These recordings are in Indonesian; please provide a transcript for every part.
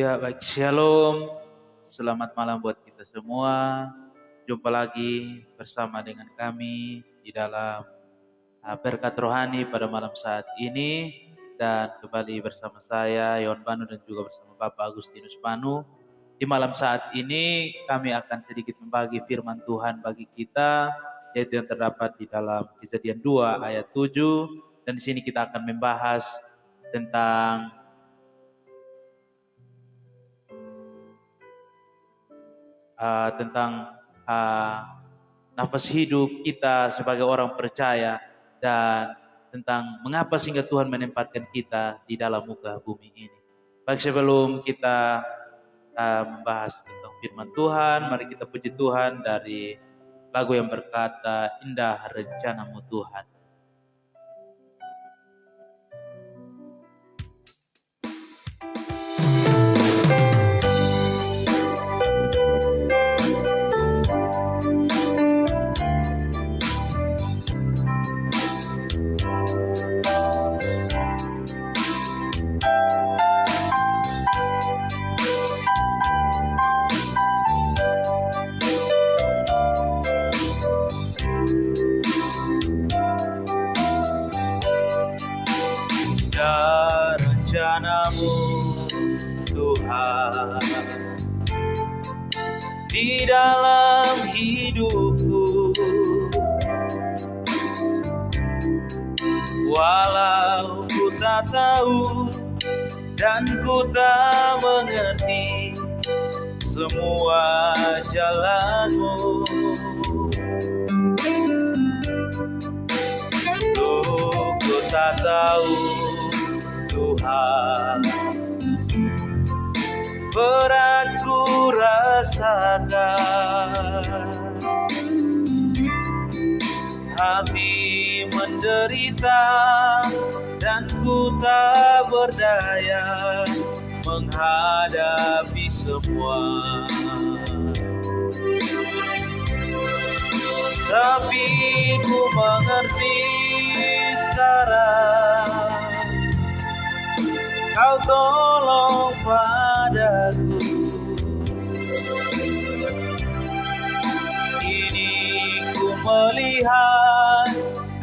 Ya, baik. Shalom. Selamat malam buat kita semua. Jumpa lagi bersama dengan kami di dalam berkat rohani pada malam saat ini. Dan kembali bersama saya, Yon Banu, dan juga bersama Bapak Agustinus Banu. Di malam saat ini kami akan sedikit membagi firman Tuhan bagi kita, yaitu yang terdapat di dalam Kejadian 2 ayat 7. Dan di sini kita akan membahas tentang nafas hidup kita sebagai orang percaya, dan tentang mengapa sehingga Tuhan menempatkan kita di dalam muka bumi ini. Baik, sebelum kita membahas tentang firman Tuhan, mari kita puji Tuhan dari lagu yang berkata, Indah Rencanamu Tuhan. Rencanamu Tuhan di dalam hidupku, walau ku tak tahu dan ku tak mengerti semua jalanmu, ku tak tahu Tuhan, berat ku rasakan, hati menderita dan ku tak berdaya menghadapi semua. Tapi ku mengerti sekarang, Kau tolong padaku. Kini ku melihat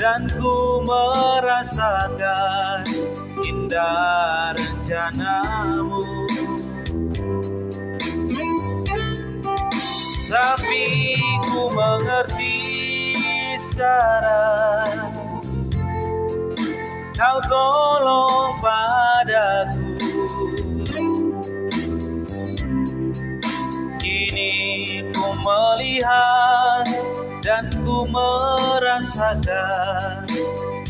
dan ku merasakan indah rencanamu. Tapi ku mengerti sekarang, Kau tolong padaku. Kini ku melihat dan ku merasakan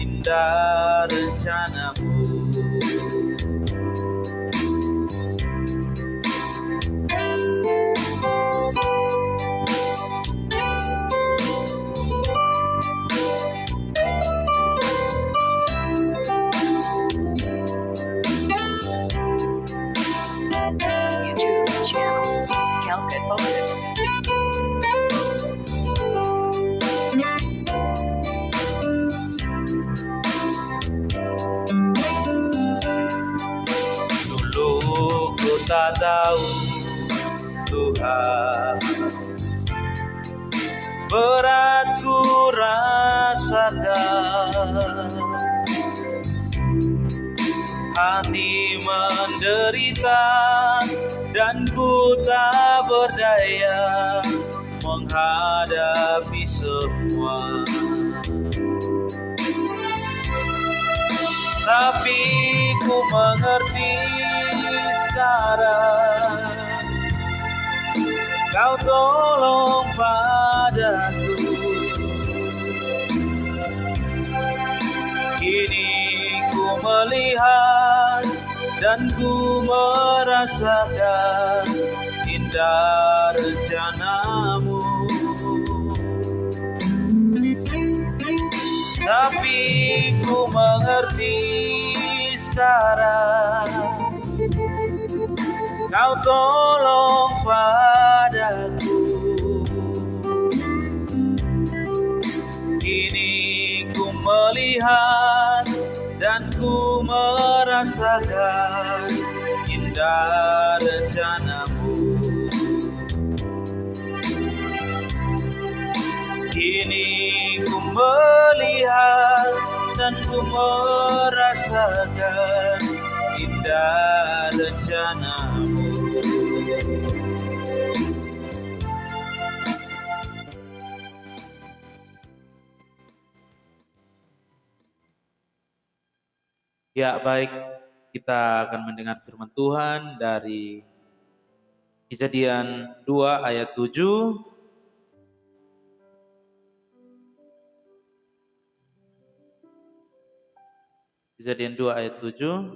indah rencanamu. Tak tahu Tuhan, berat ku rasakan, hati menderita dan ku tak berdaya menghadapi semua. Tapi ku mengerti sekarang, Kau tolong padaku. Kini ku melihat dan ku merasakan indah rencanamu. Tapi ku mengerti sekarang, Kau tolong padaku. Kini ku melihat dan ku merasakan indah indah rencanamu. Kini ku melihat dan ku merasakan indah rencanamu. Ya, baik, kita akan mendengar firman Tuhan dari Kejadian 2 ayat 7. Kejadian 2 ayat 7.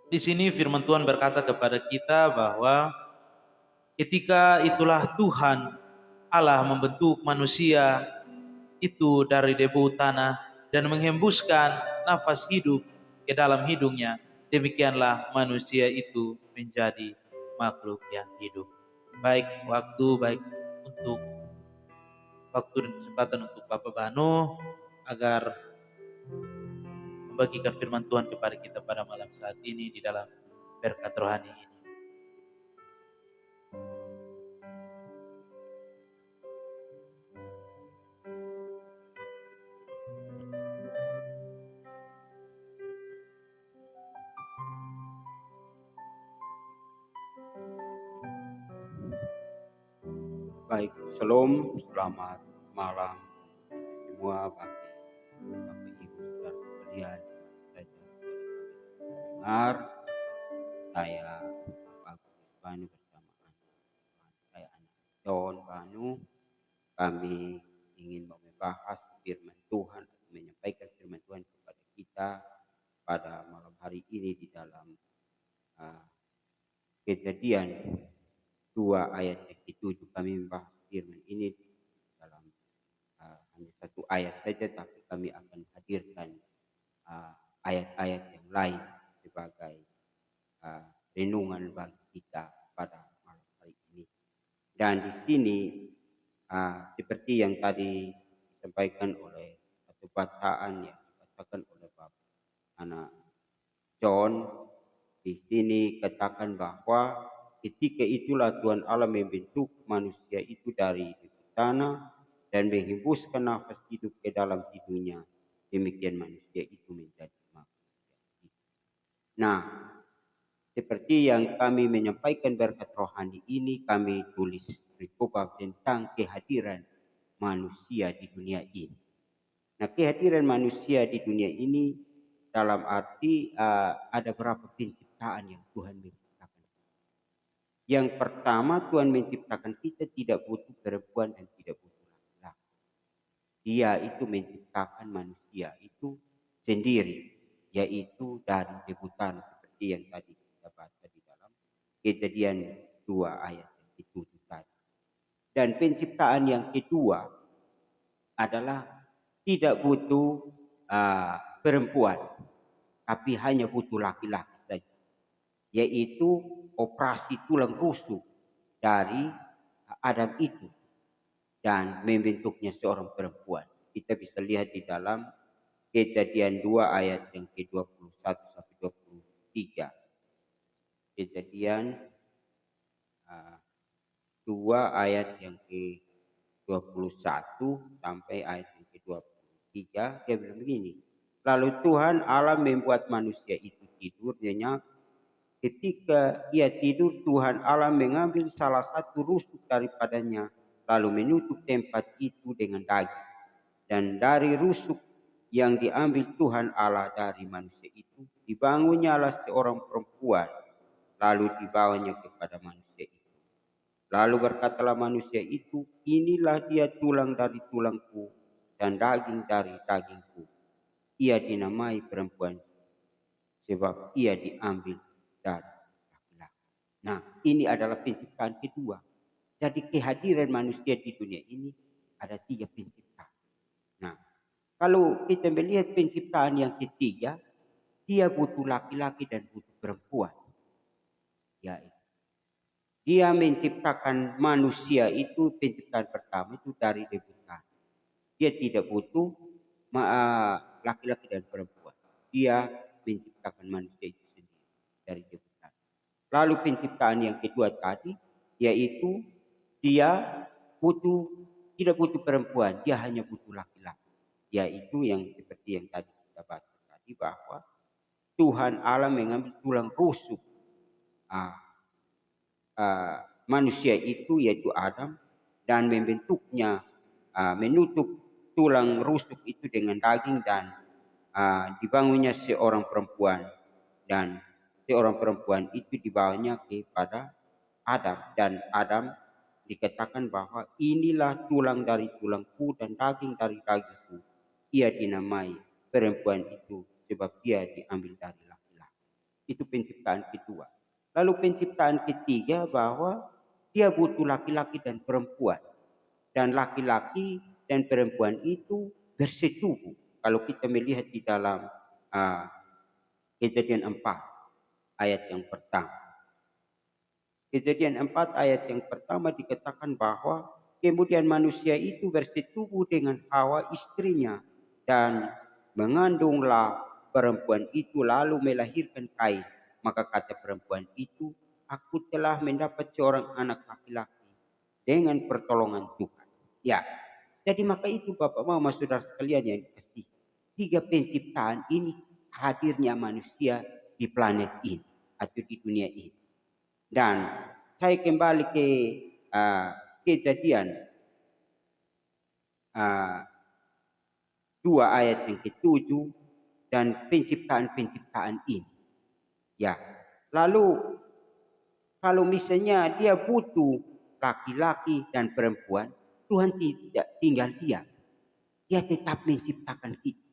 Di sini firman Tuhan berkata kepada kita bahwa ketika itulah Tuhan Allah membentuk manusia itu dari debu tanah dan menghembuskan nafas hidup ke dalam hidungnya, demikianlah manusia itu menjadi makhluk yang hidup. Baik untuk waktu dan kesempatan untuk Bapak Banu agar membagikan firman Tuhan kepada kita pada malam saat ini di dalam berkat rohani ini. Baik, Shalom, selamat malam semua bagi Bapak Ibu Saudara sekalian. Dengar, saya Bapak Agus Banu bersama saya anak John Banu. Kami ingin membahas firman Tuhan, menyampaikan firman Tuhan kepada kita pada malam hari ini di dalam Kejadian 2 ayat yang ke-7. Kami membahas firman ini dalam hanya satu ayat saja, tapi kami akan hadirkan ayat-ayat yang lain sebagai renungan bagi kita pada malam hari ini. Dan di sini seperti yang tadi disampaikan oleh satu bacaan yang dibacakan oleh Bapak anak John, di sini katakan bahwa ketika itulah Tuhan Allah membentuk manusia itu dari tanah dan menghembuskan nafas hidup ke dalam hidungnya. Demikian manusia itu menjadi makhluk hidup. Nah, seperti yang kami menyampaikan berkat rohani ini, kami tulis berkubah tentang kehadiran manusia di dunia ini. Nah, kehadiran manusia di dunia ini dalam arti ada berapa penciptaan yang Tuhan menciptakan. Yang pertama, Tuhan menciptakan kita tidak butuh perempuan dan tidak butuh laki-laki. Dia itu menciptakan manusia itu sendiri, yaitu dari debu tanah seperti yang tadi kita baca di dalam Kejadian 2 ayat yang ke-7 tadi. Dan penciptaan yang kedua adalah tidak butuh perempuan, tapi hanya butuh laki-laki saja, yaitu operasi tulang rusuk dari Adam itu dan membentuknya seorang perempuan. Kita bisa lihat di dalam Kejadian 2 ayat yang ke-21 sampai 23. Kejadian 2 ayat yang ke-21 sampai ayat yang ke-23, dia bilang begini. Lalu Tuhan Allah membuat manusia itu tidur nyenyak. Ketika ia tidur, Tuhan Allah mengambil salah satu rusuk daripadanya, lalu menutup tempat itu dengan daging. Dan dari rusuk yang diambil Tuhan Allah dari manusia itu, dibangunnyalah seorang perempuan, lalu dibawanya kepada manusia itu. Lalu berkatalah manusia itu, inilah dia tulang dari tulangku dan daging dari dagingku. Ia dinamai perempuan sebab ia diambil dari laki-laki. Nah, ini adalah penciptaan kedua. Jadi kehadiran manusia di dunia ini ada 3 penciptaan. Nah, kalau kita melihat penciptaan yang ketiga, dia butuh laki-laki dan butuh perempuan. Yaitu dia menciptakan manusia itu, penciptaan pertama itu dari debu tanah. Dia tidak butuh laki-laki dan perempuan. Dia menciptakan manusia itu sendiri dari debu tanah. Lalu penciptaan yang kedua tadi, yaitu dia tidak butuh perempuan, dia hanya butuh laki-laki. Yaitu yang seperti yang tadi kita baca tadi, bahwa Tuhan Allah mengambil tulang rusuk ah, manusia itu, yaitu Adam, dan membentuknya, menutup tulang rusuk itu dengan daging, dan dibangunnya seorang perempuan, dan seorang perempuan itu dibawanya kepada Adam, dan Adam dikatakan bahwa inilah tulang dari tulangku dan daging dari dagingku. Ia dinamai perempuan itu sebab dia diambil dari laki-laki. Itu penciptaan kedua. Lalu penciptaan ketiga, bahwa dia butuh laki-laki dan perempuan. Dan laki-laki dan perempuan itu bersetubuh. Kalau kita melihat di dalam Kejadian 4 ayat yang pertama. Kejadian 4 ayat yang pertama dikatakan bahwa kemudian manusia itu bersetubuh dengan Hawa istrinya, dan mengandunglah perempuan itu lalu melahirkan Kain. Maka kata perempuan itu, aku telah mendapat seorang anak laki-laki dengan pertolongan Tuhan. Ya, jadi maka itu Bapak Mama saudara sekalian yang dikasihi, 3 penciptaan ini hadirnya manusia di planet ini atau di dunia ini. Dan saya kembali ke Kejadian 2 ayat yang ke-7 dan penciptaan-penciptaan ini. Ya, lalu kalau misalnya dia butuh laki-laki dan perempuan, Tuhan tidak tinggal diam. Dia tetap menciptakan kita.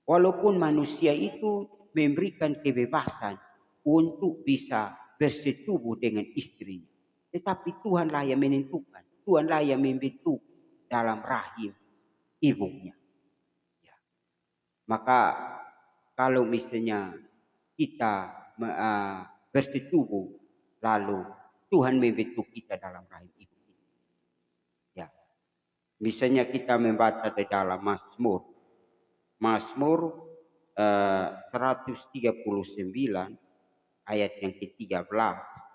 Walaupun manusia itu memberikan kebebasan untuk bisa bersetubuh dengan istrinya, tetapi Tuhanlah yang menentukan. Tuhanlah yang membentuk dalam rahim ibunya. Ya. Maka kalau misalnya kita bersetubuh, lalu Tuhan membentuk kita dalam rahim ibu kita. Ya. Misalnya kita membaca di dalam Mazmur 139 ayat yang ke-13.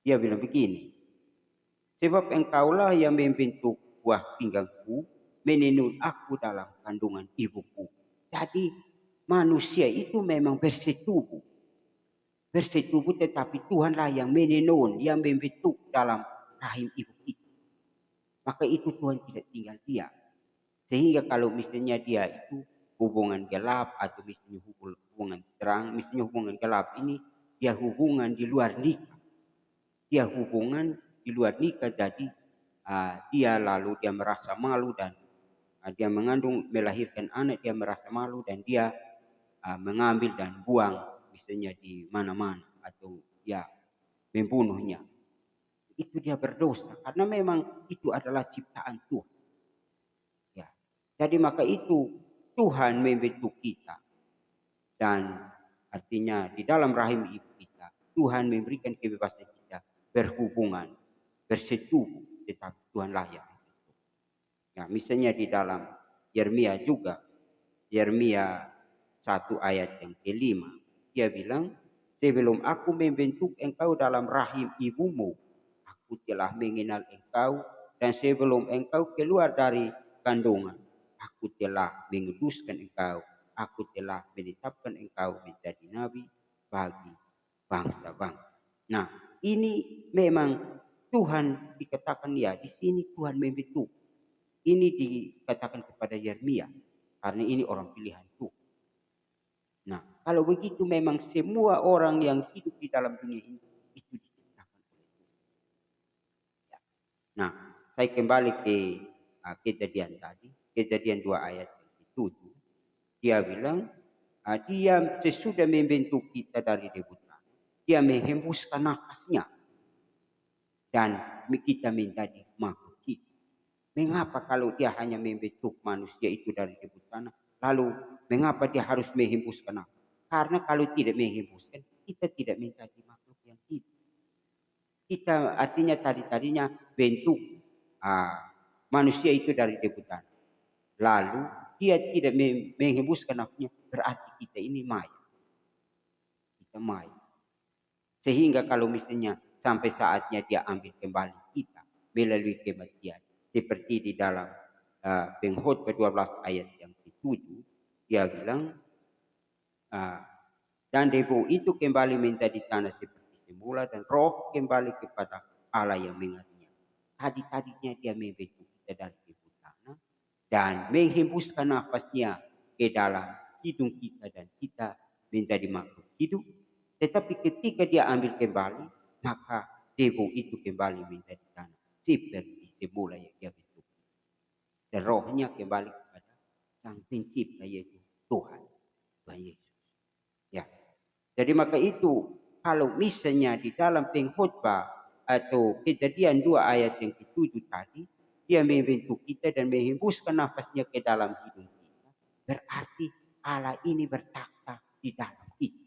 Dia bilang begini, sebab engkaulah yang membentuk buah pinggangku, menenun aku dalam kandungan ibuku. Jadi manusia itu memang bersetubuh. Bersetubuh, tetapi Tuhanlah yang menenun, yang membentuk dalam rahim ibu kita. Maka itu Tuhan tidak tinggal diam. Sehingga kalau misalnya dia itu hubungan gelap atau misalnya hubungan terang, misalnya hubungan gelap ini dia hubungan di luar nikah. Dia hubungan di luar nikah, jadi dia merasa malu, dan dia melahirkan anak, dia merasa malu, dan dia mengambil dan buang misalnya di mana-mana, atau dia membunuhnya. Itu dia berdosa, karena memang itu adalah ciptaan Tuhan. Ya. Jadi maka itu Tuhan membentuk kita, dan artinya di dalam rahim ibu kita Tuhan memberikan kebebasan kita berhubungan, bersetubuh, tetapi Tuhanlah yang membentuk. Ya, misalnya di dalam Yeremia juga, Yeremia 1 ayat yang ke-5, dia bilang, sebelum aku membentuk engkau dalam rahim ibumu, aku telah mengenal engkau, dan sebelum engkau keluar dari kandungan, aku telah menguduskan engkau, aku telah menetapkan engkau menjadi nabi bagi bangsa-bangsa. Nah, ini memang Tuhan dikatakan, ya di sini Tuhan membentuk. Ini dikatakan kepada Yeremia, karena ini orang pilihan Tuhan. Nah, kalau begitu memang semua orang yang hidup di dalam dunia ini itu diciptakan oleh Tuhan. Ya. Nah, saya kembali ke kejadian tadi, Kejadian 2 ayat yang ke-7. Dia bilang, dia sesudah membentuk kita dari debu tanah, dia menghembuskan nafasnya, dan kita menjadi makhluk hidup. Mengapa kalau dia hanya membentuk manusia itu dari debu tanah, lalu mengapa dia harus menghembuskan nafas? Karena kalau tidak menghembuskan, kita tidak menjadi makhluk yang hidup. Kita artinya tadinya bentuk manusia itu dari debu tanah. Lalu dia tidak menghembuskan nafasnya, berarti kita ini mayat. Kita mayat. Sehingga kalau misalnya sampai saatnya dia ambil kembali kita melalui kematian. Seperti di dalam Pengkhotbah 12 ayat yang ke-7, dia bilang, dan debu itu kembali menjadi tanah seperti semula dan roh kembali kepada Allah yang mengasihinya. Tadinya dia membentuk kita dari debu tanah dan menghembuskan nafasnya ke dalam hidung kita dan kita menjadi makhluk hidup. Tetapi ketika dia ambil kembali, maka debu itu kembali menjadi tanah seperti semula yang dia bentuk. Dan rohnya kembali kepada Sang Pencipta, yaitu Tuhan Yesus. Ya. Jadi maka itu kalau misalnya di dalam Pengkhotbah atau Kejadian 2 ayat yang ke-7 tadi, dia membentuk kita dan menghembuskan nafasnya ke dalam hidung kita, berarti Allah ini bertakhta di dalam kita.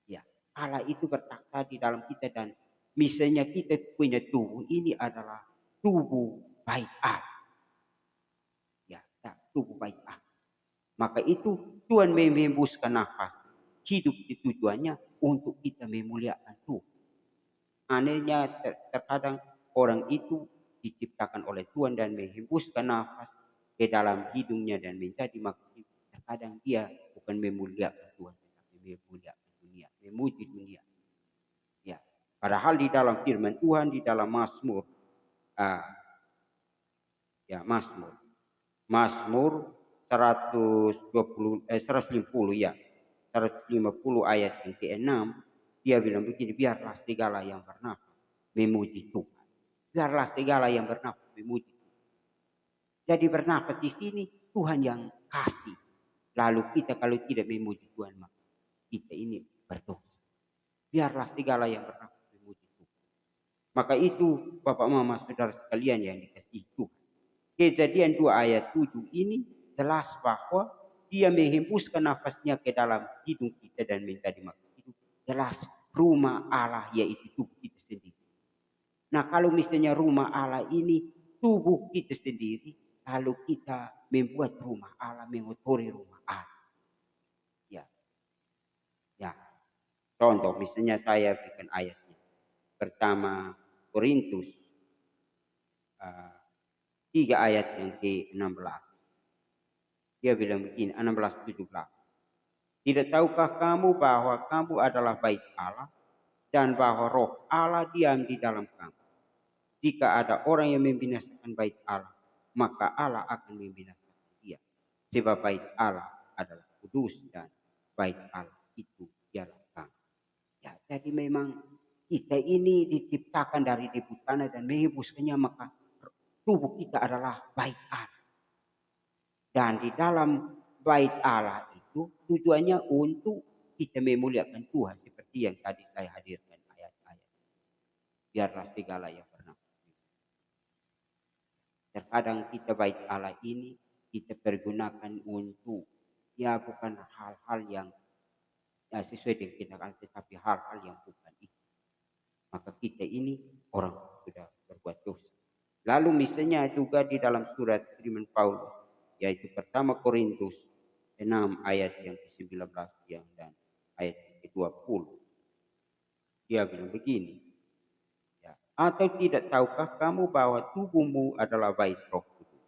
Ya, Allah itu bertakhta di dalam kita dan misalnya kita punya tubuh ini adalah tubuh bait Allah. Ya, tubuh bait Allah. Maka itu Tuhan menghembuskan nafas. Hidup itu tujuannya untuk kita memuliakan Tuhan. Anehnya terkadang orang itu diciptakan oleh Tuhan dan menghembuskan nafas ke dalam hidungnya dan menjadi makhluk. Terkadang dia bukan memuliakan Tuhan, tetapi memuliakan dunia, memuji dunia. Ya, padahal di dalam firman Tuhan di dalam Mazmur, Mazmur 150 ya. 150 ayat yang ke-6, dia bilang begini, biarlah segala yang bernafas memuji Tuhan. Biarlah segala yang bernafas memuji Tuhan. Jadi bernafas di sini Tuhan yang kasih. Lalu kita kalau tidak memuji Tuhan, maka kita ini berdosa. Biarlah segala yang bernafas memuji Tuhan. Maka itu Bapak Mama Saudara sekalian yang dikasihi Tuhan. Kejadian 2 ayat 7 ini jelas bahwa dia menghembuskan nafasnya ke dalam hidung kita dan menjadi makhluk hidup. Jelas rumah Allah yaitu tubuh kita sendiri. Nah kalau misalnya rumah Allah ini tubuh kita sendiri, lalu kita membuat rumah Allah, mengotori rumah Allah. Ya. Contoh misalnya saya berikan ayatnya. Pertama Korintus 3 ayat yang ke-16. Dia bilang begini, 16-17. Tidak tahukah kamu bahwa kamu adalah bait Allah dan bahwa roh Allah diam di dalam kamu? Jika ada orang yang membinasakan bait Allah, maka Allah akan membinasakan dia. Sebab bait Allah adalah kudus dan bait Allah itu ialah kamu. Ya, jadi memang kita ini diciptakan dari debu tanah dan menghembuskannya, maka tubuh kita adalah bait Allah. Dan di dalam bait Allah itu tujuannya untuk kita memuliakan Tuhan seperti yang tadi saya hadirkan ayat-ayat. Biarlah segala yang pernah. Terkadang kita bait Allah ini kita pergunakan untuk bukan hal-hal yang sesuai dengan kehendak, tetapi hal-hal yang bukan itu. Maka kita ini orang sudah berbuat dosa. Lalu misalnya juga di dalam surat firman Paulus, yaitu pertama Korintus 6 ayat yang ke-19 dan ayat ke-20. Dia bilang begini, atau tidak tahukah kamu bahwa tubuhmu adalah bait Roh Kudus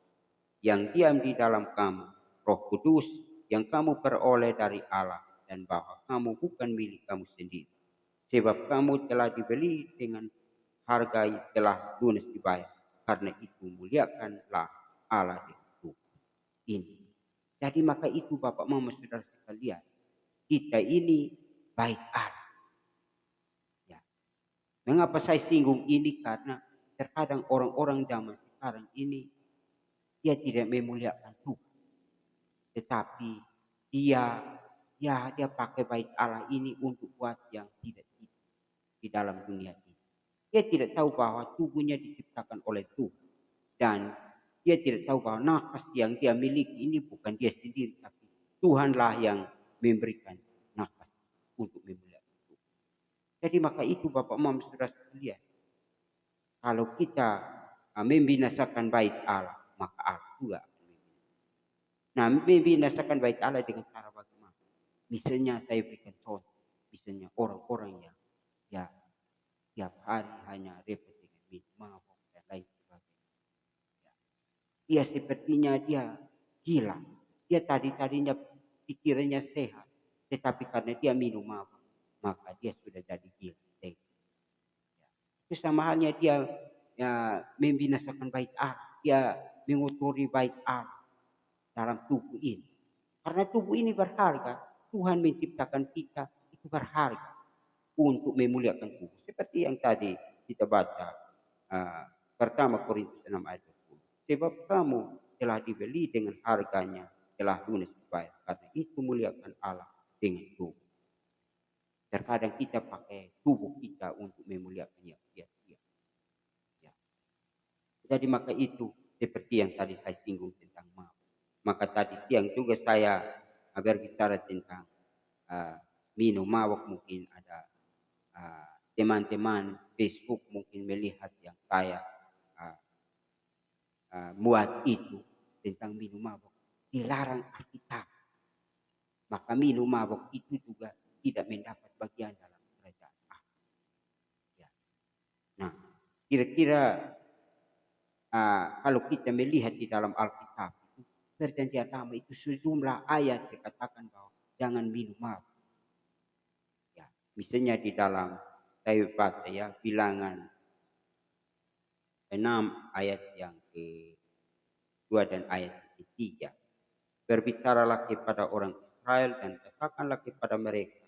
yang diam di dalam kamu, Roh Kudus yang kamu peroleh dari Allah, dan bahwa kamu bukan milik kamu sendiri, sebab kamu telah dibeli dengan harga telah lunas dibayar. Karena itu muliakanlah Allah dengan tubuh ini. Jadi maka itu Bapak Mama Saudara sekalian, kita ini bait Allah. Ya. Mengapa saya singgung ini? Karena terkadang orang-orang zaman sekarang ini dia tidak memuliakan Tuhan, tetapi dia pakai bait Allah ini untuk buat yang tidak di dalam dunia ini. Dia tidak tahu bahwa tubuhnya diciptakan oleh Tuhan. Dan dia tidak tahu bahwa nafas yang dia miliki ini bukan dia sendiri, tapi Tuhanlah yang memberikan nafas untuk memuliakan Tuhan. Jadi maka itu Bapak Mama Saudara sekalian, kalau kita membinasakan bait Allah, maka Allah juga akan membinasakan. Nah, membinasakan bait Allah dengan cara bagaimana? Misalnya saya berikan contoh, misalnya orang-orang yang ya tiap hari hanya repot dengan minum mabuk dan lain sebagainya. Ya, dia sepertinya dia gila. Dia tadinya pikirannya sehat, tetapi karena dia minum mabuk, maka dia sudah jadi gila. Ya. Itu sama halnya dia ya membinasakan bait Allah. Dia mengotori bait Allah dalam tubuh ini. Karena tubuh ini berharga. Tuhan menciptakan kita itu berharga untuk memuliakan tubuh. Seperti yang tadi kita baca uh, pertama Korintus 6 ayat 20. Sebab kamu telah dibeli dengan harganya, telah lunas dibayar. Karena itu muliakan Allah dengan tubuh. Terkadang kita pakai tubuh kita untuk memuliakan yang sia-sia. Ya. Jadi maka itu seperti yang tadi saya singgung tentang mabuk. Maka tadi siang juga saya berbicara tentang minum mabuk. Mungkin ada teman-teman Facebook mungkin melihat yang saya muat itu tentang minum mabuk. Dilarang Alkitab. Maka minum mabuk itu juga tidak mendapat bagian dalam kerajaan Allah. Ya. Nah, kira-kira kalau kita melihat di dalam Alkitab itu perjanjian lama itu sejumlah ayat dikatakan bahwa jangan minum mabuk. Ya, misalnya di dalam saya baca ya Bilangan 6 ayat yang ke-2 dan ayat ke-3. Berbicaralah kepada orang Israel dan katakanlah kepada mereka,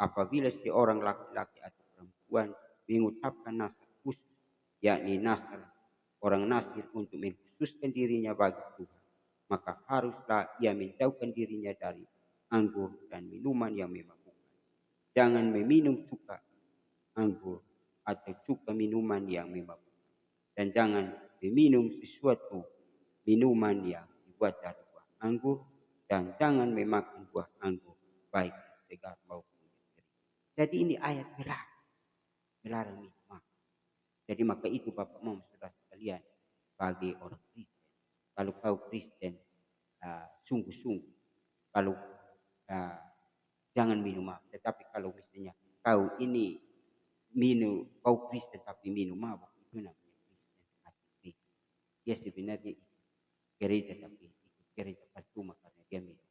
apabila seorang laki-laki atau perempuan mengucapkan nazar khusus, yakni nazar orang Nasir untuk mengkhususkan dirinya bagi Tuhan, maka haruslah ia menjauhkan dirinya dari anggur dan minuman yang memabukkan. Jangan meminum cuka anggur atau cuka minuman yang memabukkan. Dan jangan meminum sesuatu minuman yang dibuat dari buah anggur, dan jangan memakan buah anggur baik segar maupun kering. Jadi ini ayat melarang minum. Jadi maka itu Bapak Mama saudara sekalian, bagi orang Kristen, kalau kau Kristen sungguh-sungguh, kalau jangan minum mabuk. Tetapi kalau misalnya kau ini kau Kristen tapi minum mabuk, itu namanya Kristen hati Kristen. Dia sebenarnya gereja tapi ikut gereja percuma karena dia minum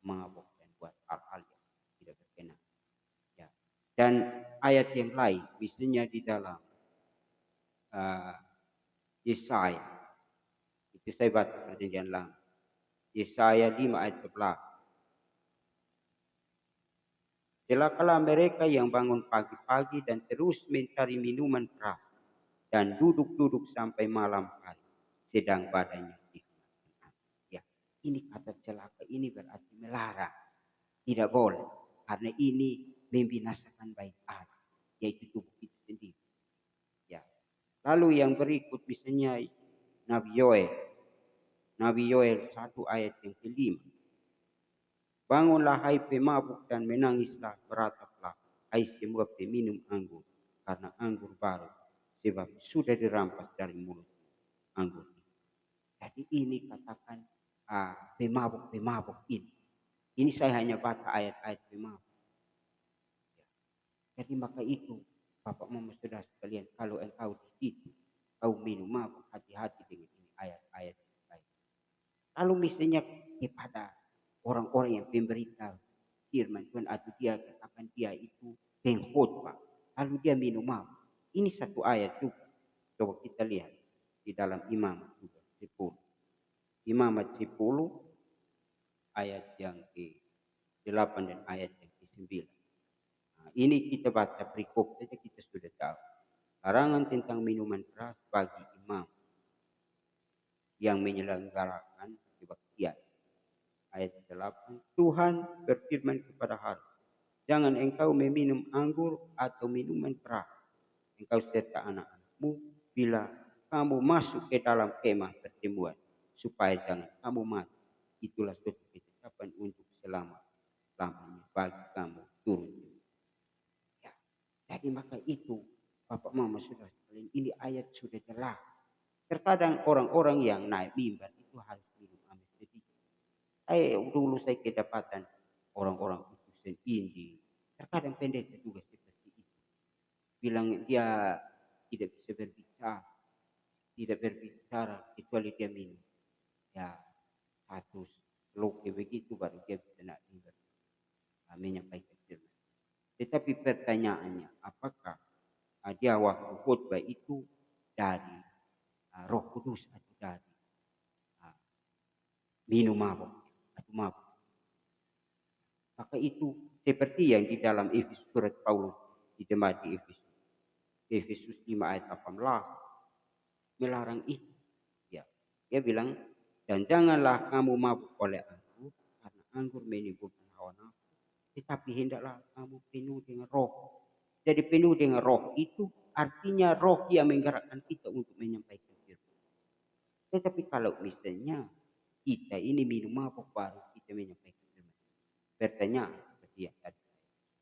mabuk dan buat hal-hal yang tidak berkenan. Ya. Dan ayat yang lain, misalnya di dalam Yesaya, itu saya baca perjanjian lama. Yesaya 5 ayat 11. Celakalah mereka yang bangun pagi-pagi dan terus mencari minuman keras dan duduk-duduk sampai malam hari, sedang badannya dihinakan. Ya, ini kata celaka ini berarti melarang. Tidak boleh. Karena ini membinasakan bait Allah, yaitu tubuh kita sendiri. Ya. Lalu yang berikut misalnya Nabi Yoel. Nabi Yoel 1 ayat yang ke-5. Bangunlah hai pemabuk dan menangislah, berataplah hai semua peminum anggur, karena anggur baru, sebab sudah dirampas dari mulut anggur itu. Jadi ini katakan pemabuk-pemabuk ini. Ini saya hanya baca ayat-ayat pemabuk. Ya. Jadi maka itu Bapak Mama saudara sekalian, kalau engkau di situ kau minum mabuk, hati-hati dengan ini ayat-ayat lain. Lalu misalnya kepada orang-orang yang pemberita firman Tuhan atau dia katakan dia itu pengkhotbah, lalu dia minum mabuk. Ini satu ayat juga. Coba kita lihat di dalam Imamat juga 10. Imamat 10 ayat yang ke-8 dan ayat yang ke-9. Nah, ini kita baca perikop saja kita sudah tahu. Larangan tentang minuman keras bagi imam yang menyelenggarakan kebaktian. Ayat 8. Tuhan berfirman kepada Harun, jangan engkau meminum anggur atau minuman keras, engkau serta anak-anakmu, bila kamu masuk ke dalam kemah pertemuan, supaya jangan kamu mati. Itulah suatu ketetapan untuk selama-lamanya bagi kamu turun. Ya. Jadi maka itu Bapak Mama sudah sekalian, ini ayat sudah jelas. Terkadang orang-orang yang naik mimbar itu harus minum sedikit. Saya kedapatan orang-orang Kristen ini, terkadang pendeta juga seperti itu. Bilang dia tidak berbicara kecuali dia minum. Ya, satu sloki begitu baru dia bisa nak dengar menyampaikan firman. Tetapi pertanyaannya, apakah dia waktu khotbah itu dari Roh Kudus atau dari minum mabuk atau mabuk? Maka itu seperti yang di dalam Efesus, surat Paulus di jemaat di Efesus 5 ayat 18 melarang itu. Ya, dia bilang, dan janganlah kamu mabuk oleh anggur, karena anggur menimbulkan hawa nafsu, tetapi hendaklah kamu penuh dengan roh. Jadi penuh dengan roh itu artinya roh yang menggerakkan kita untuk menyampaikan firman. Tetapi kalau misalnya kita ini minum mabuk baru kita menyampaikan firman. Pertanyaan seperti yang tadi.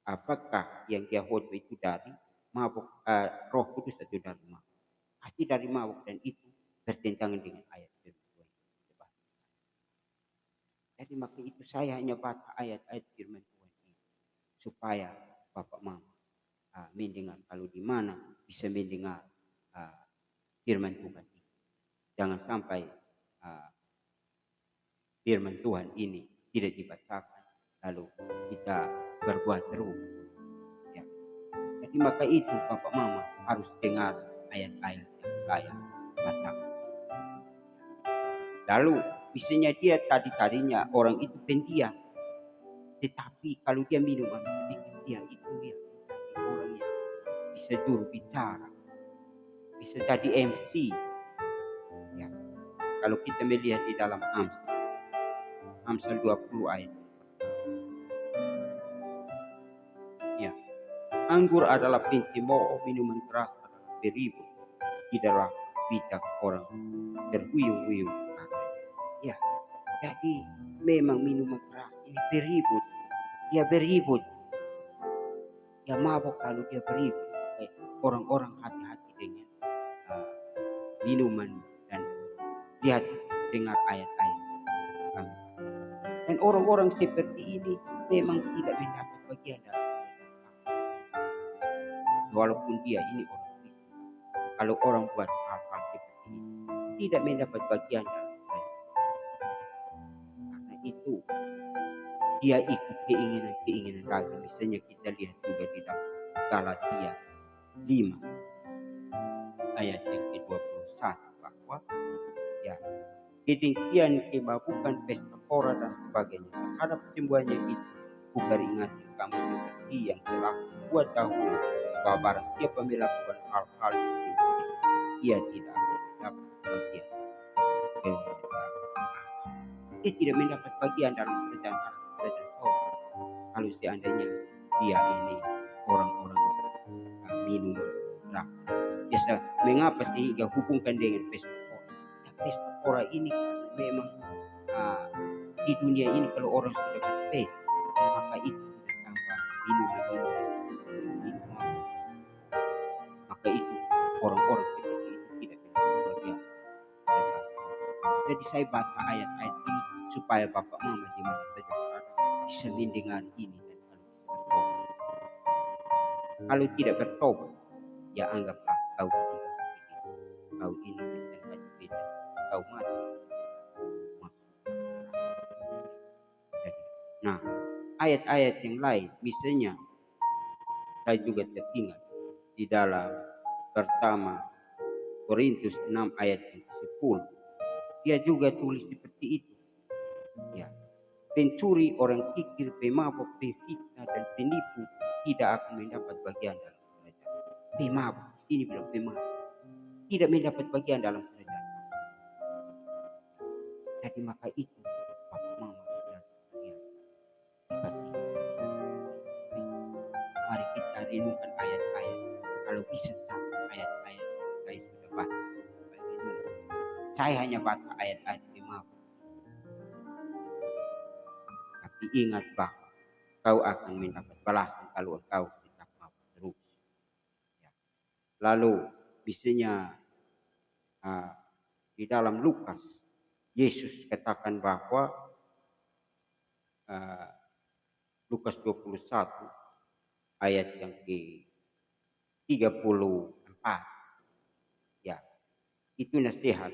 Apakah yang dia khotbah itu dari mabuk, Roh Kudus atau dari mabuk? Pasti dari mabuk, dan itu bertentangan dengan ayat firman Tuhan. Jadi maka itu saya hanya baca ayat-ayat firman Tuhan ini supaya Bapak Mama mendengar. Kalau di mana bisa mendengar firman Tuhan ini. Jangan sampai firman Tuhan ini tidak dibacakan lalu kita berbuat terus. Ya. Jadi maka itu Bapak Mama harus dengar ayat-ayat yang saya bacakan. Lalu misalnya dia tadinya orang itu pendiam, tetapi kalau dia minum sedikit dia itu ya menjadi orang yang bisa juru bicara, bisa jadi MC. Ya. Kalau kita melihat di dalam Amsal 20 ayat. Ya. Anggur adalah pencemooh, minuman keras adalah beribut. Tidaklah bijak orang terhuyung-huyung. Ya, jadi memang minuman keras ini beribut. Dia beribut. Dia mabuk lalu dia beribut. Orang-orang hati-hati dengan minuman dan lihat dengar ayat-ayat. Dan orang-orang seperti ini memang tidak mendapat bagian dalam walaupun dia ini orang Kristen. Kalau orang buat hal-hal seperti ini tidak mendapat bagian dalam kerajaan. Karena itu dia ikut keinginan lagi. Misalnya kita lihat juga di dalam Galatia 5 ayat yang ke-21 bahwa ya kedengkian, kemabukan, pesta pora dan sebagainya terhadap semuanya itu kuperingatkan kamu seperti yang telah buat dahulu, bahwa barang siapa melakukan hal-hal yang ia tidak dapat bagian. Dia tidak mendapat bagian dalam kerajaan sorga. Kalau seandainya dia ini orang-orang minum keras. Biasa mengapa sehingga hubungkan dengan pesta pora? Ya, pesta pora ini memang di dunia ini kalau orang sudah berpesta maka itu sudah tambah minum. Maka itu orang-orang seperti itu tidak mendapat bagian. Jadi saya baca ayat-ayat ini supaya Bapak Mama di mana saja berada bisa mendengar ini dan bertobat. Kalau tidak bertobat, ya anggaplah kau ini Kristen beda, kau mati. Nah, ayat-ayat yang lain, misalnya saya juga teringat di dalam pertama Korintus 6 ayat yang ke-10. Dia juga tulis seperti itu. Ya, pencuri, orang kikir, pemabuk, pefitnah dan penipu tidak akan mendapat bagian dalam kerajaan. Pemabuk, ini bilang pemabuk, tidak mendapat bagian dalam kerajaan. Jadi maka itu Bapak Mama dan sekalian dikasih. Mari kita renungkan ayat-ayat. Kalau bisa satu ayat-ayat saya sudah baca. Saya hanya baca ayat-ayat pemabuk. Tapi ingat bahwa kau akan mendapat balasan kalau engkau tetap mabuk terus. Ya. Lalu misalnya di dalam Lukas, Yesus katakan bahwa uh, Lukas 21 ayat yang ke-34. Ya, itu nasihat.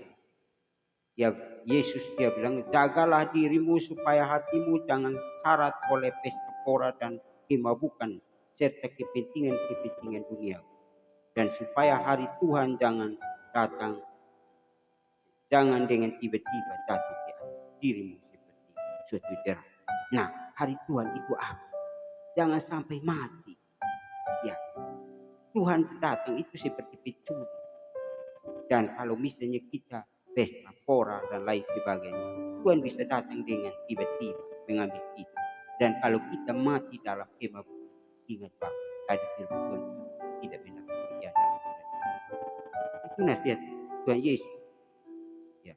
Ya, Yesus dia bilang, jagalah dirimu supaya hatimu jangan syarat oleh pesta pora dan kemabukan serta kepentingan-kepentingan dunia. Dan supaya hari Tuhan jangan datang, jangan dengan tiba-tiba jatuh di atas dirimu seperti suatu terang. Nah, hari Tuhan itu apa? Jangan sampai mati. Ya, Tuhan datang itu seperti pencuri. Dan kalau misalnya kita pesta pora dan lain sebagainya, Tuhan bisa datang dengan tiba-tiba mengambil kita. Dan kalau kita mati dalam kemabukan, ingat Pak, tadi firman Tuhan tidak benar kejadian. Itu nasihat Tuhan Yesus. Ya.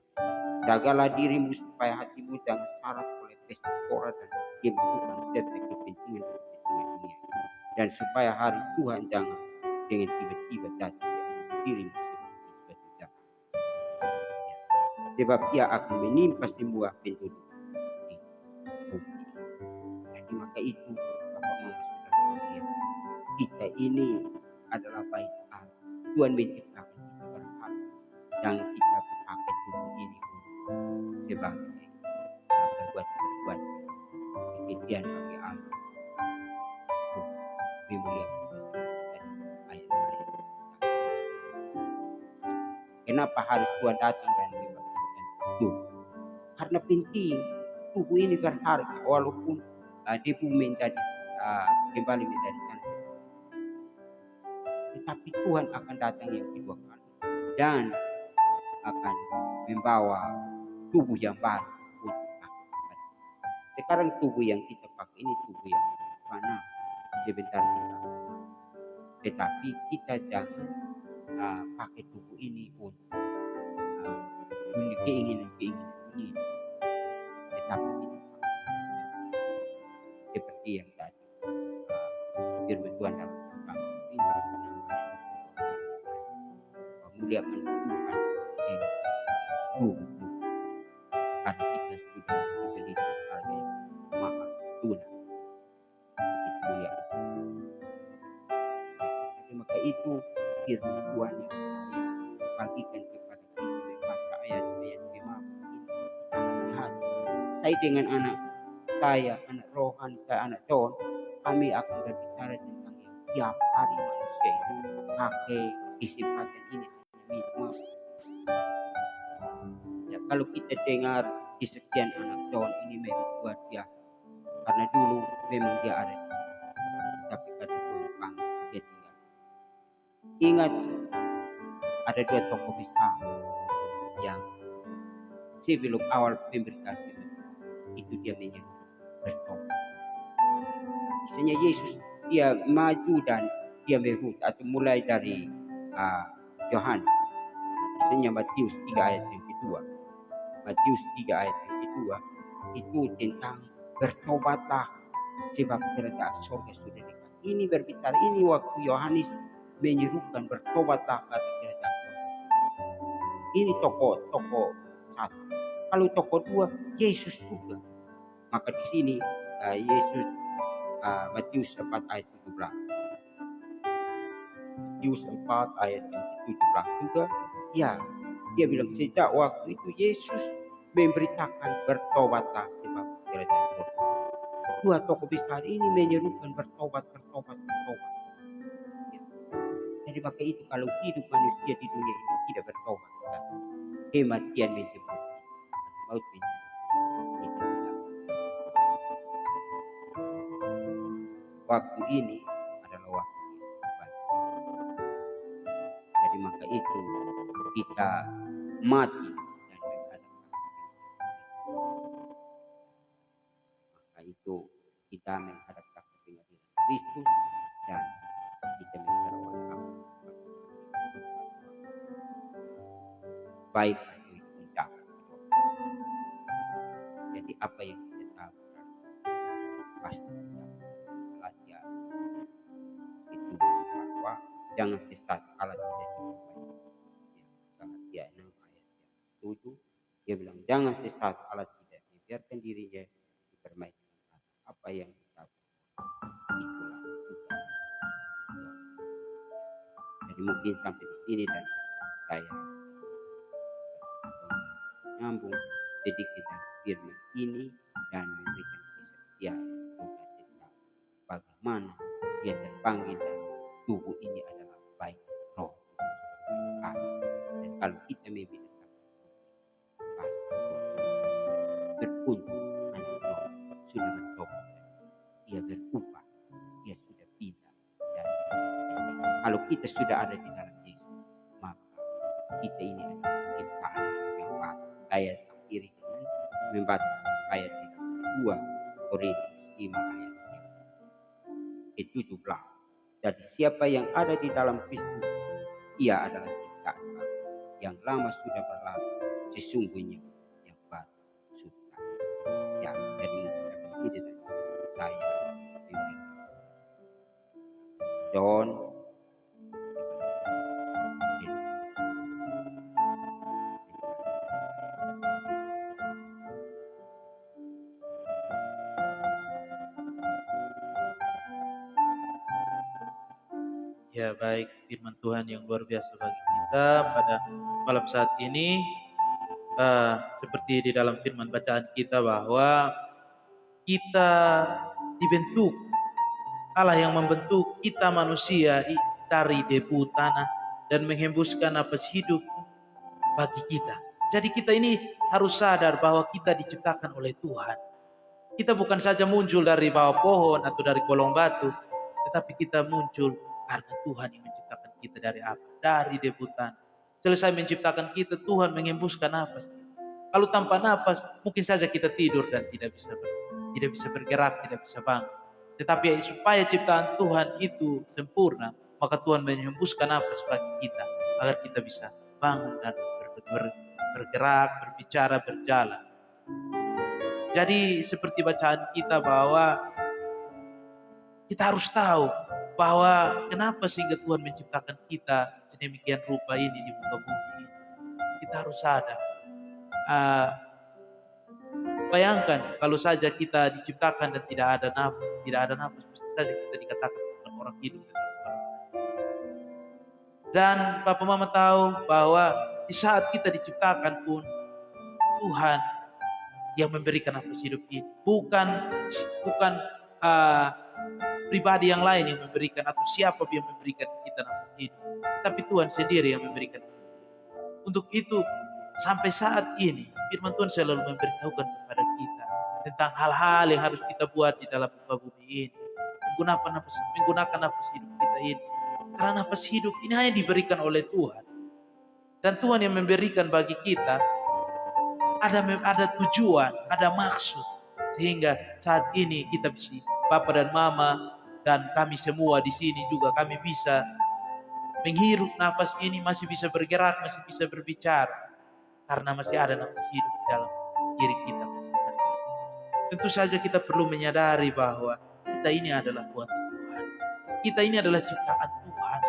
Jagalah dirimu supaya hatimu jangan syarat oleh pesta pora dan kemabukan serta kepentingan dunia. Dan supaya hari Tuhan jangan dengan tiba-tiba jatuh di atas dirimu seperti suatu jahat. Sebab ia akan menimpa semua penduduk di bumi. Jadi maka itu Bapak Mama Saudara sekalian, kita ini adalah baik Allah. Tuhan menciptakan kita berhak dan kita pakai tubuh ini sebagai perbuatan kebencian bagi Allah. Memuliakan ayat-ayat. Kenapa harus Tuhan datang dan membangkitkan tubuh? Karena penting tubuh ini berharga walaupun debu menjadi kembali menjadi tanah. Tetapi Tuhan akan datang yang kedua kali dan akan membawa tubuh yang baru untuk kita. Sekarang tubuh yang kita pakai ini tubuh yang fana, sebentar kita. Tetapi kita jangan pakai tubuh ini untuk keinginan-keinginan dunia. Tetapi kita seperti yang tadi firman Tuhan dalam memuliakan Tuhan di tubuh karena kita sudah dibeli dengan harga yang mahal tunai. Begitu mulia. Jadi maka itu firman Tuhan yang saya bagikan kepada kita membaca ayat-ayat memang ini hati-hati. Saya dengan anak saya, anak rohani saya, anak John, kami akan berbicara tentang yang tiap hari manusia ini pakai kesempatan ini minum. Ya, kalau kita dengar kesekian anak John ini memang luar biasa. Karena dulu memang dia ada di sini. Tapi karena Tuhan panggil, dia tinggal. Ingat, ada dua tokoh besar yang sebelum awal pemberitaan itu dia menyeru bertobat. Misalnya Yesus dia maju dan dia merut atau mulai dari Yohanes. Misalnya Matius 3 ayat yang kedua. Matius 3 ayat yang kedua itu tentang bertobatlah sebab kerajaan surga sudah dekat. Ini berbicara, ini waktu Yohanes menyerukan bertobatlah karena kerajaan surga. Ini tokoh satu. Kalau tokoh dua, Yesus juga. Maka di sini Yesus Matius 4 ayat 17. Matius 4 ayat yang ke-17 juga. Ya, dia bilang sejak waktu itu Yesus memberitakan bertobatlah sebab kerajaan surga. Dua tokoh besar ini menyerukan bertobat. Ya. Jadi maka itu kalau hidup manusia di dunia ini tidak bertobat, kematian menjemput, maut menjemput. Itu tidak. Waktu ini adalah waktu yang terbaik. Jadi maka itu kita mati dan menghadapkan maka itu kita menghadapkan pengadilan Kristus dan kita mencari Allah baik atau itu tidak. Jadi apa yang kita tahu pasti kita itu bahwa jangan sesat Allah tidak diperbaiki. Galatia 6 ayat yang 7 dia bilang jangan sesat Allah tidak membiarkan dirinya dipermainkan. begini sampai di sini dan saya nyambung sedikit dari firman ini dan memberikan kesaksian juga tentang bagaimana dia terpanggil dan tubuh ini adalah baik roh baik hati. Dan kalau kita membina satu pasti beruntung anak Tuhan sudah bertobat dan ia berubah, ia sudah pindah dari kalau kita sudah ada di dalam Yesus, maka kita ini adalah ciptaan yang baru. Saya akhiri dengan membaca ayat di dalam 2 Korintus 5 ayat yang ke-17. Jadi siapa yang ada di dalam Kristus, ia adalah ciptaan baru. Yang lama sudah berlalu, sesungguhnya yang baru sudah. Ya, jadi sampai sini dan saya memberikan John. Ya baik, firman Tuhan yang luar biasa bagi kita pada malam saat ini. Seperti di dalam firman bacaan kita bahwa kita dibentuk, Allah yang membentuk kita manusia dari debu tanah dan menghembuskan napas hidup bagi kita. Jadi kita ini harus sadar bahwa kita diciptakan oleh Tuhan. Kita bukan saja muncul dari bawah pohon atau dari kolong batu, tetapi kita muncul karena Tuhan yang menciptakan kita dari apa? Dari debu tanah. Selesai menciptakan kita, Tuhan menghembuskan napas. Kalau tanpa napas, mungkin saja kita tidur dan tidak bisa bergerak, tidak bisa bangun. Tetapi supaya ciptaan Tuhan itu sempurna, maka Tuhan menghembuskan napas bagi kita agar kita bisa bangun dan bergerak, berbicara, berjalan. Jadi seperti bacaan kita bahwa kita harus tahu bahwa kenapa sehingga Tuhan menciptakan kita sedemikian rupa ini di muka bumi ini. Kita harus sadar. Bayangkan kalau saja kita diciptakan dan tidak ada nafas, pasti saja kita dikatakan bukan orang hidup. Dan Papa Mama tahu bahwa di saat kita diciptakan pun Tuhan yang memberikan nafas hidup ini, bukan pribadi yang lain yang memberikan atau siapa yang memberikan kita nafas hidup, tapi Tuhan sendiri yang memberikan. Untuk itu sampai saat ini firman Tuhan selalu memberitahukan kepada kita tentang hal-hal yang harus kita buat di dalam muka bumi ini, menggunakan nafas hidup kita ini. Karena nafas hidup ini hanya diberikan oleh Tuhan, dan Tuhan yang memberikan bagi kita ada tujuan, ada maksud, sehingga saat ini kita bisa, Papa dan Mama dan kami semua di sini juga, kami bisa menghirup nafas ini, masih bisa bergerak, masih bisa berbicara, karena masih ada nafas hidup di dalam diri kita. Tentu saja kita perlu menyadari bahwa kita ini adalah buatan Tuhan. Kita ini adalah ciptaan Tuhan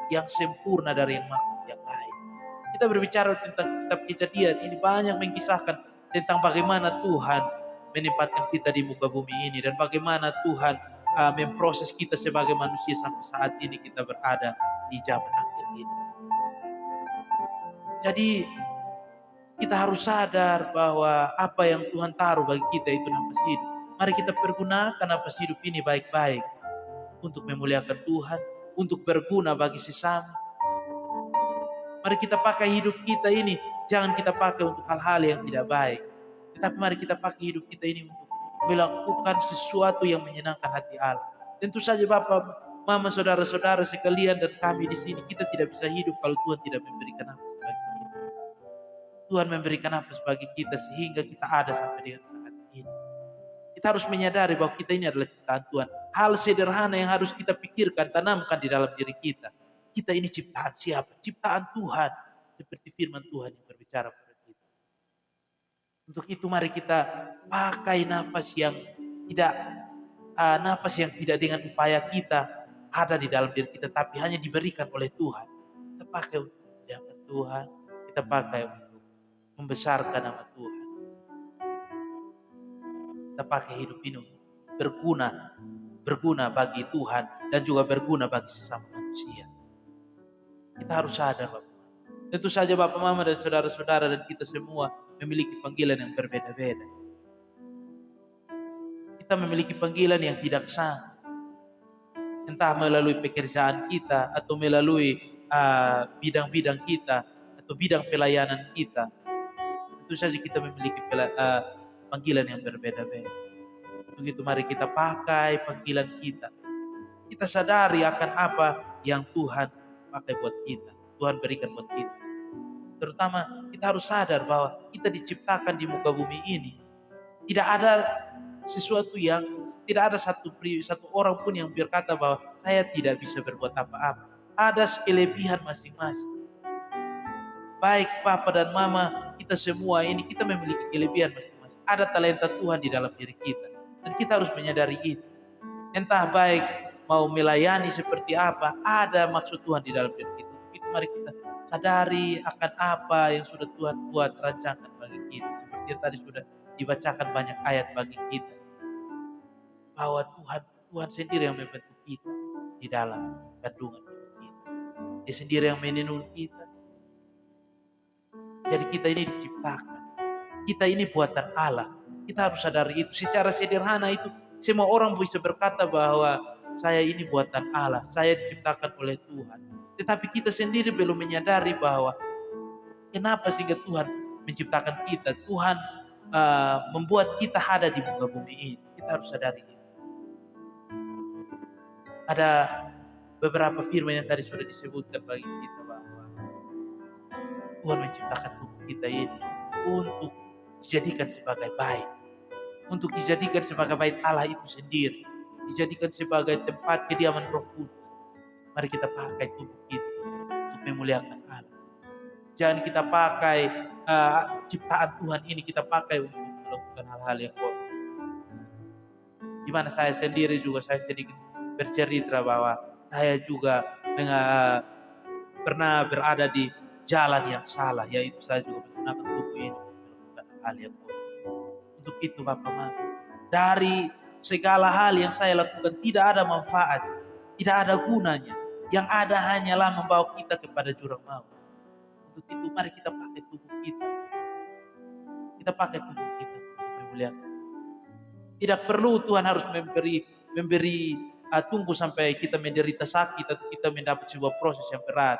yang sempurna dari yang makhluk yang lain. Kita berbicara tentang kitab Kejadian, ini banyak mengisahkan tentang bagaimana Tuhan menempatkan kita di muka bumi ini dan bagaimana Tuhan memproses kita sebagai manusia sampai saat ini kita berada di zaman akhir ini. Jadi kita harus sadar bahwa apa yang Tuhan taruh bagi kita itu nafas hidup. Mari kita pergunakan nafas hidup ini baik-baik untuk memuliakan Tuhan, untuk berguna bagi sesama. Mari kita pakai hidup kita ini, jangan kita pakai untuk hal-hal yang tidak baik. Tetapi mari kita pakai hidup kita ini untuk melakukan sesuatu yang menyenangkan hati Allah. Tentu saja Bapak, Mama, saudara-saudara sekalian dan kami di sini, kita tidak bisa hidup kalau Tuhan tidak memberikan nafas bagi kita. Tuhan memberikan nafas bagi kita sehingga kita ada sampai dengan saat ini. Kita harus menyadari bahwa kita ini adalah ciptaan Tuhan. Hal sederhana yang harus kita pikirkan, tanamkan di dalam diri kita. Kita ini ciptaan siapa? Ciptaan Tuhan. Seperti firman Tuhan yang berbicara pada kita. Untuk itu mari kita pakai nafas yang tidak dengan upaya kita ada di dalam diri kita, tapi hanya diberikan oleh Tuhan. Kita pakai untuk memuliakan Tuhan. Kita pakai untuk membesarkan nama Tuhan. Kita pakai hidup ini untuk berguna bagi Tuhan dan juga berguna bagi sesama manusia. Kita harus sadar Bapak. Tentu saja Bapak Mama dan saudara-saudara dan kita semua memiliki panggilan yang berbeda-beda. Kita memiliki panggilan yang tidak sama. Entah melalui pekerjaan kita atau melalui bidang-bidang kita atau bidang pelayanan kita. Tentu saja kita memiliki panggilan yang berbeda-beda. Begitu mari kita pakai panggilan kita. Kita sadari akan apa yang Tuhan pakai buat kita. Tuhan berikan buat kita. Terutama kita harus sadar bahwa kita diciptakan di muka bumi ini. Tidak ada sesuatu yang, tidak ada satu orang pun yang berkata bahwa saya tidak bisa berbuat apa-apa. Ada kelebihan masing-masing. Baik Papa dan Mama, kita semua ini, kita memiliki kelebihan masing-masing. Ada talenta Tuhan di dalam diri kita. Dan kita harus menyadari itu. Entah baik mau melayani seperti apa, ada maksud Tuhan di dalam diri kita. Itu mari kita sadari akan apa yang sudah Tuhan buat rancangan bagi kita. Seperti yang tadi sudah dibacakan banyak ayat bagi kita. Bahwa Tuhan sendiri yang membentuk kita di dalam kandungan kita. Dia sendiri yang menenun kita. Jadi kita ini diciptakan. Kita ini buatan Allah. Kita harus sadari itu. Secara sederhana itu semua orang bisa berkata bahwa saya ini buatan Allah. Saya diciptakan oleh Tuhan. Tetapi kita sendiri belum menyadari bahwa kenapa sehingga Tuhan menciptakan kita. Tuhan membuat kita ada di muka bumi ini. Kita harus sadari itu. Ada beberapa firman yang tadi sudah disebutkan bagi kita bahwa Tuhan menciptakan tubuh kita ini untuk dijadikan sebagai bait. Untuk dijadikan sebagai bait Allah itu sendiri. Dijadikan sebagai tempat kediaman Roh Kudus. Mari kita pakai tubuh kita untuk memuliakan Allah. Jangan kita pakai ciptaan Tuhan ini, kita pakai untuk melakukan hal-hal yang kotor. Di mana saya sendiri juga, saya sedikit bercerita bahwa saya juga pernah berada di jalan yang salah, yaitu saya juga menggunakan tubuh ini untuk melakukan hal yang kotor. Untuk itu Bapak Mama, dari segala hal yang saya lakukan tidak ada manfaat, tidak ada gunanya. Yang ada hanyalah membawa kita kepada jurang maut. Untuk itu mari kita pakai tubuh kita. Kita pakai tubuh kita untuk memuliakan. Tidak perlu Tuhan harus memberi tunggu sampai kita menderita sakit atau kita mendapat sebuah proses yang berat.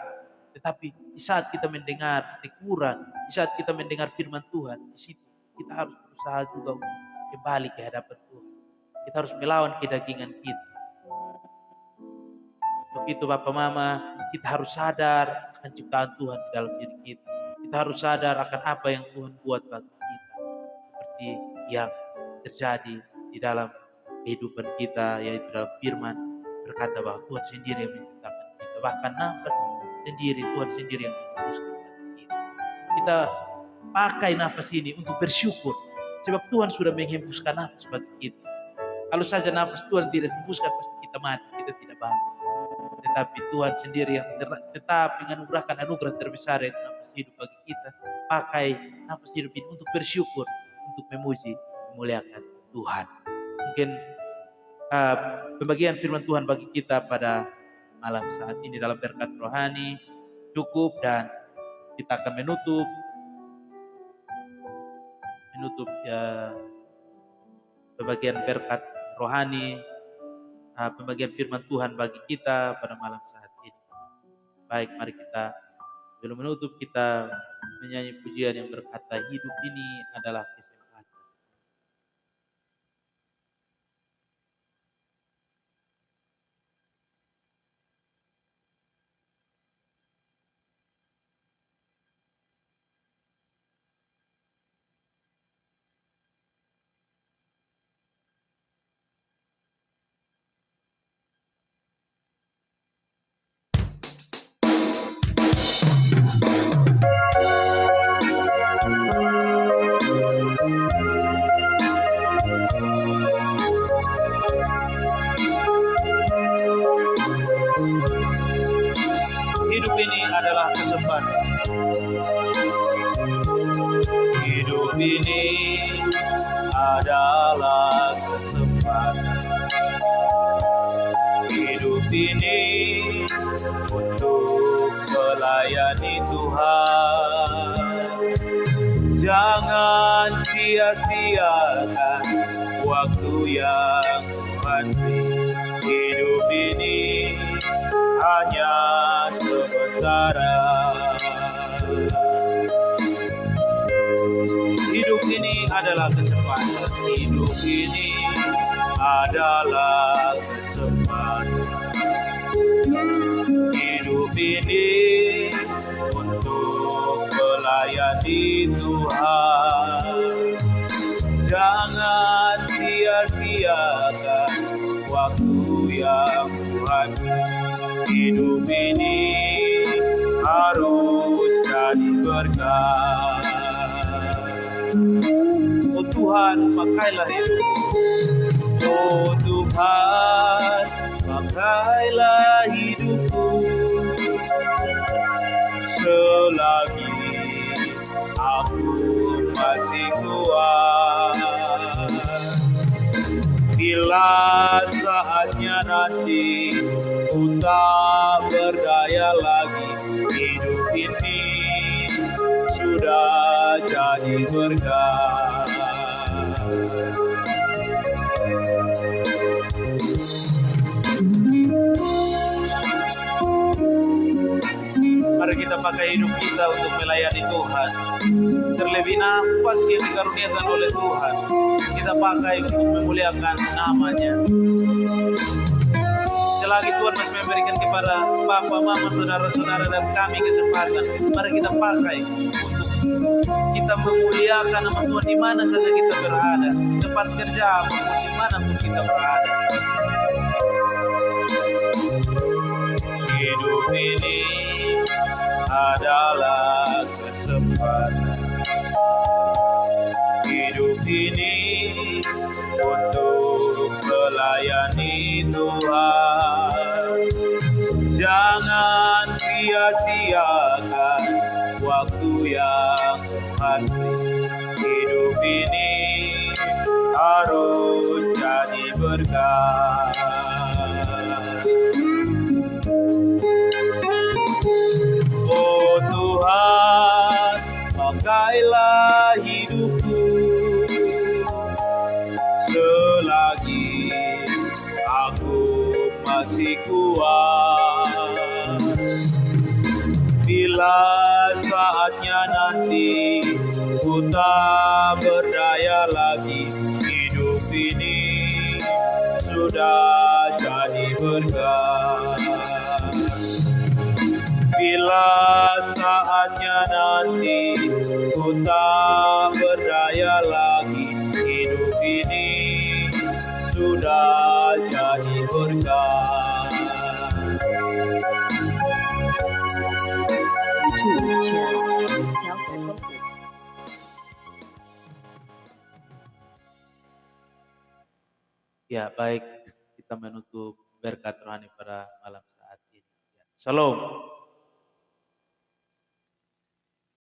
Tetapi di saat kita mendengar teguran, di saat kita mendengar firman Tuhan, di situ kita harus berusaha juga untuk kembali ke hadapan Tuhan. Kita harus melawan kedagingan kita. Untuk itu Bapak Mama, kita harus sadar akan ciptaan Tuhan di dalam diri kita. Kita harus sadar akan apa yang Tuhan buat bagi kita. Seperti yang terjadi di dalam kehidupan kita, yaitu dalam firman berkata bahwa Tuhan sendiri yang menciptakan kita. Bahkan nafas sendiri, Tuhan sendiri yang menghembuskan bagi kita. Kita pakai nafas ini untuk bersyukur. Sebab Tuhan sudah menghembuskan nafas bagi kita. Kalau saja nafas Tuhan tidak hembuskan, pasti kita mati, kita tidak bangun. Tetapi Tuhan sendiri yang tetap menganugerahkan anugerah terbesar yaitu nafas hidup bagi kita. Pakai nafas hidup ini untuk bersyukur, untuk memuji, memuliakan Tuhan. Mungkin pembagian firman Tuhan bagi kita pada malam saat ini dalam berkat rohani cukup, dan kita akan menutup pembagian berkat rohani, pembagian firman Tuhan bagi kita pada malam saat ini. Baik, mari kita sebelum menutup kita menyanyi pujian yang berkata hidup ini adalah kesempatan. Hidup ini adalah kesempatan. Hidup ini adalah kesempatan. Hidup ini untuk waktu yang Tuhan beri. Hidup ini hanya sementara. Hidup ini adalah kesempatan. Hidup ini adalah kesempatan. Hidup ini untuk melayani Tuhan. Jangan sia-siakan waktu yang Tuhan beri. Hidup ini harus jadi berkat. Oh Tuhan, pakailah hidupku. Oh Tuhan, pakailah hidupku. Selagi aku masih kuat. Bila saatnya nanti ku tak berdaya lagi, hidup ini sudah jadi berkat. Mari kita pakai hidup kita untuk melayani Tuhan. Terlebih nafas yang dikaruniakan oleh Tuhan, kita pakai untuk memuliakan nama-Nya. Selagi Tuhan masih memberikan kepada Bapa, Mama, saudara-saudara dan kami kesempatan, mari kita pakai untuk kita memuliakan nama Tuhan di mana saja kita berada, tempat kerja maupun di mana pun kita berada. Hidup ini adalah kesempatan. Hidup ini untuk melayani Tuhan. Jangan sia-siakan waktu yang Tuhan beri. Hidup ini harus jadi berkat. Oh Tuhan, pakailah hidupku. Selagi aku masih kuat. Bila saatnya nanti ku tak berdaya lagi, hidup ini sudah jadi berkat. Bila saatnya nanti ku tak berdaya lagi, hidup ini sudah jadi berkat. Ya, baik, kita menutup berkat rohani pada malam saat ini. Shalom.